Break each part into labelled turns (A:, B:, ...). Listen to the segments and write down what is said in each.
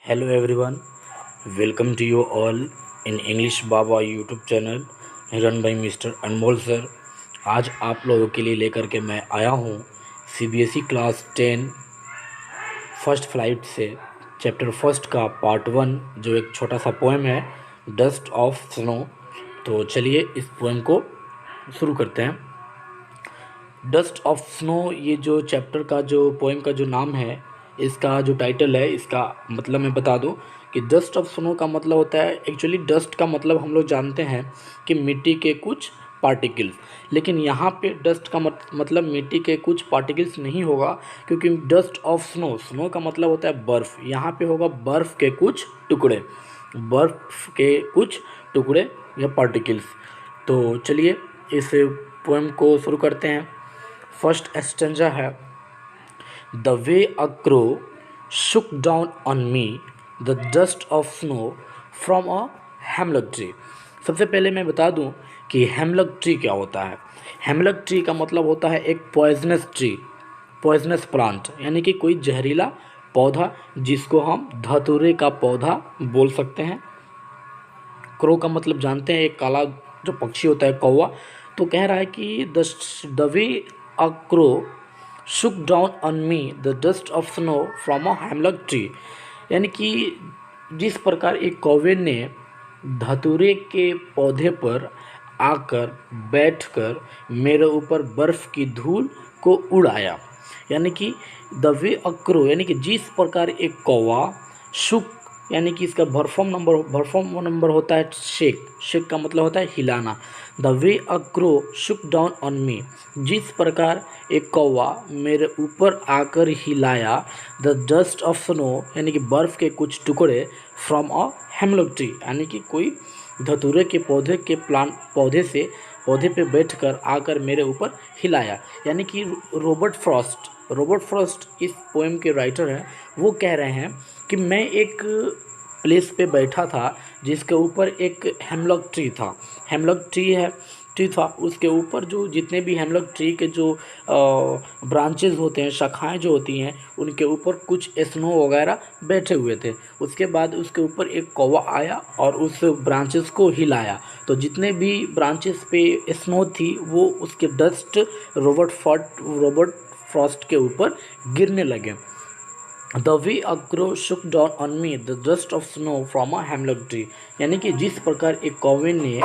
A: Hello everyone, welcome to you all in English Baba YouTube channel run by mister Anmol sir. आज आप लोगों के लिए लेकर के मैं आया हूँ सीबीएसई क्लास 10 फर्स्ट फ्लाइट से चैप्टर फर्स्ट का पार्ट 1 जो एक छोटा सा पोएम है डस्ट ऑफ स्नो। तो चलिए इस पोएम को शुरू करते हैं। डस्ट ऑफ स्नो, ये जो चैप्टर का जो पोएम का जो नाम है, इसका जो टाइटल है, इसका मतलब मैं बता दूं कि डस्ट ऑफ स्नो का मतलब होता है, एक्चुअली डस्ट का मतलब हम लोग जानते हैं कि मिट्टी के कुछ पार्टिकल्स, लेकिन यहाँ पे डस्ट का मतलब मिट्टी के कुछ पार्टिकल्स नहीं होगा, क्योंकि डस्ट ऑफ स्नो, स्नो का मतलब होता है बर्फ़, यहाँ पे होगा बर्फ़ के कुछ टुकड़े, बर्फ़ के कुछ टुकड़े या पार्टिकल्स। तो चलिए इस पोएम को शुरू करते हैं। फर्स्ट स्टेंजा है the way a crow Shuk down on me the dust of snow from a hemlock tree. सबसे पहले मैं बता दूं कि हेमलॉक ट्री क्या होता है। हेमलॉक ट्री का मतलब होता है एक पॉइजनस ट्री, पॉइजनस प्लांट, यानी कि कोई जहरीला पौधा जिसको हम धतूरे का पौधा बोल सकते हैं। क्रो का मतलब जानते हैं, एक काला जो पक्षी होता है, कौवा। तो कह रहा है कि the way a crow Shuk down on me the dust of snow from a hemlock tree, यानी कि जिस प्रकार एक कौवे ने धतूरे के पौधे पर आकर बैठकर मेरे ऊपर बर्फ़ की धूल को उड़ाया, यानी कि द वे अ क्रो, यानी कि जिस प्रकार एक कौवा शुक, यानी कि इसका भरफॉर्म नंबर होता है शेक, शेक का मतलब होता है हिलाना। The way a crow Shuk down on me, जिस प्रकार एक कौवा मेरे ऊपर आकर हिलाया, द डस्ट ऑफ स्नो, यानी कि बर्फ़ के कुछ टुकड़े, फ्रॉम अ हेमलॉक ट्री, यानी कि कोई धतूरे के पौधे के पौधे पे बैठकर आकर मेरे ऊपर हिलाया, यानी कि रॉबर्ट फ्रॉस्ट इस पोएम के राइटर हैं। वो कह रहे हैं कि मैं एक प्लेस पे बैठा था जिसके ऊपर एक हेमलॉक ट्री था, हेमलॉक ट्री था, उसके ऊपर जो जितने भी हेमलॉक ट्री के जो ब्रांचेस होते हैं, शाखाएं जो होती हैं, उनके ऊपर कुछ स्नो वगैरह बैठे हुए थे। उसके बाद उसके ऊपर एक कौवा आया और उस ब्रांचेस को हिलाया, तो जितने भी ब्रांचेस पे स्नो थी वो उसके डस्ट रॉबर्ट फ्रॉस्ट के ऊपर गिरने लगे। The way a crow Shuk down on me the dust of snow from a hemlock tree, यानी कि जिस प्रकार एक कौवे ने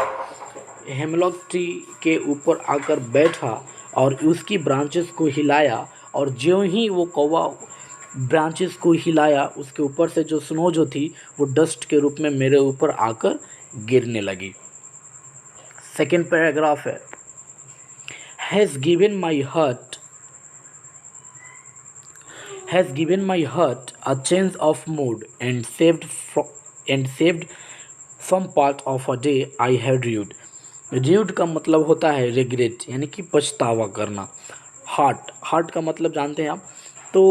A: हेमलॉक ट्री के ऊपर आकर बैठा और उसकी ब्रांचेस को हिलाया, और ज्यों ही वो कौवा ब्रांचेस को हिलाया, उसके ऊपर से जो स्नो जो थी वो डस्ट के रूप में मेरे ऊपर आकर गिरने लगी। सेकेंड पैराग्राफ है has given my heart a change of mood and saved some part of a day I had rued। rued का मतलब होता है रिग्रेट, यानी कि पछतावा करना। हार्ट का मतलब जानते हैं आप। तो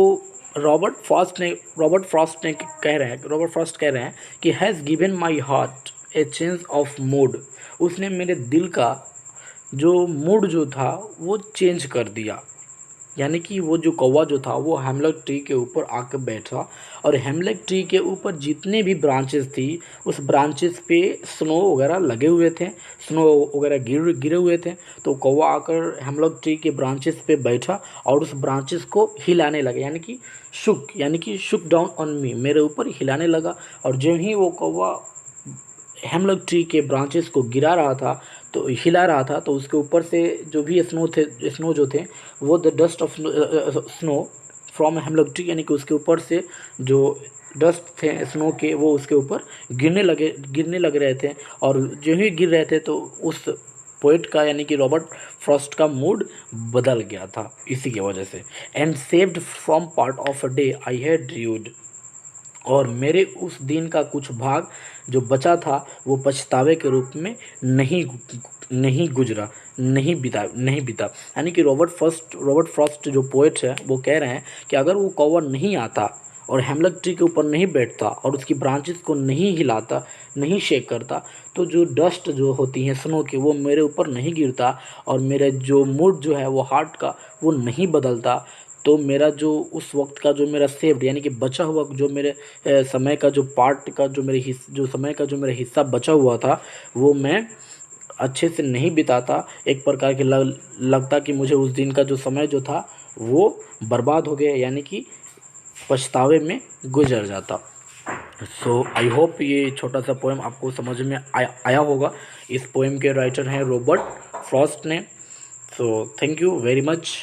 A: रॉबर्ट फ्रॉस्ट कह रहे हैं कि has given my heart A change of mood, उसने मेरे दिल का जो मूड जो था वो चेंज कर दिया, यानी कि वो जो कौवा जो था वो हेमलॉक ट्री के ऊपर आकर बैठा, और हेमलॉक ट्री के ऊपर जितने भी ब्रांचेस थी उस ब्रांचेस पे स्नो वगैरह लगे हुए थे, स्नो वगैरह गिरे हुए थे। तो कौवा आकर हेमलॉक ट्री के ब्रांचेस पे बैठा और उस ब्रांचेस को हिलाने लगा, यानी कि शुक डाउन ऑन मी, मेरे ऊपर हिलाने लगा। और जो ही वो कौवा हेमलॉक ट्री के ब्रांचेस को हिला रहा था, तो उसके ऊपर से जो भी स्नो जो थे वो the dust of snow from hemlock tree, यानी कि उसके ऊपर से जो डस्ट थे स्नो के वो उसके ऊपर गिरने लग रहे थे। और जो ही गिर रहे थे तो उस पोइट का, यानी कि रॉबर्ट फ्रॉस्ट का मूड बदल गया था इसी की वजह से। And saved from part of a day I had dude, और मेरे उस दिन का कुछ भाग जो बचा था वो पछतावे के रूप में नहीं गुजरा, नहीं बीता। यानी कि रॉबर्ट फ्रॉस्ट जो पोएट है वो कह रहे हैं कि अगर वो कौवा नहीं आता और हेमलॉक ट्री के ऊपर नहीं बैठता और उसकी ब्रांचेस को नहीं हिलाता, नहीं शेक करता, तो जो डस्ट जो होती हैं स्नो की वो मेरे ऊपर नहीं गिरता और मेरा जो मूड जो है वो हार्ट का वो नहीं बदलता, तो मेरा जो उस वक्त का जो मेरा सेव्ड यानी कि बचा हुआ जो मेरे समय का जो पार्ट का जो मेरे जो समय का जो मेरा हिस्सा बचा हुआ था वो मैं अच्छे से नहीं बिताता। एक प्रकार के लगता कि मुझे उस दिन का जो समय जो था वो बर्बाद हो गया, यानी कि पछतावे में गुजर जाता। सो आई होप ये छोटा सा पोएम आपको समझ में आया होगा। इस पोएम के राइटर हैं रॉबर्ट फ्रॉस्ट ने। So thank you very much.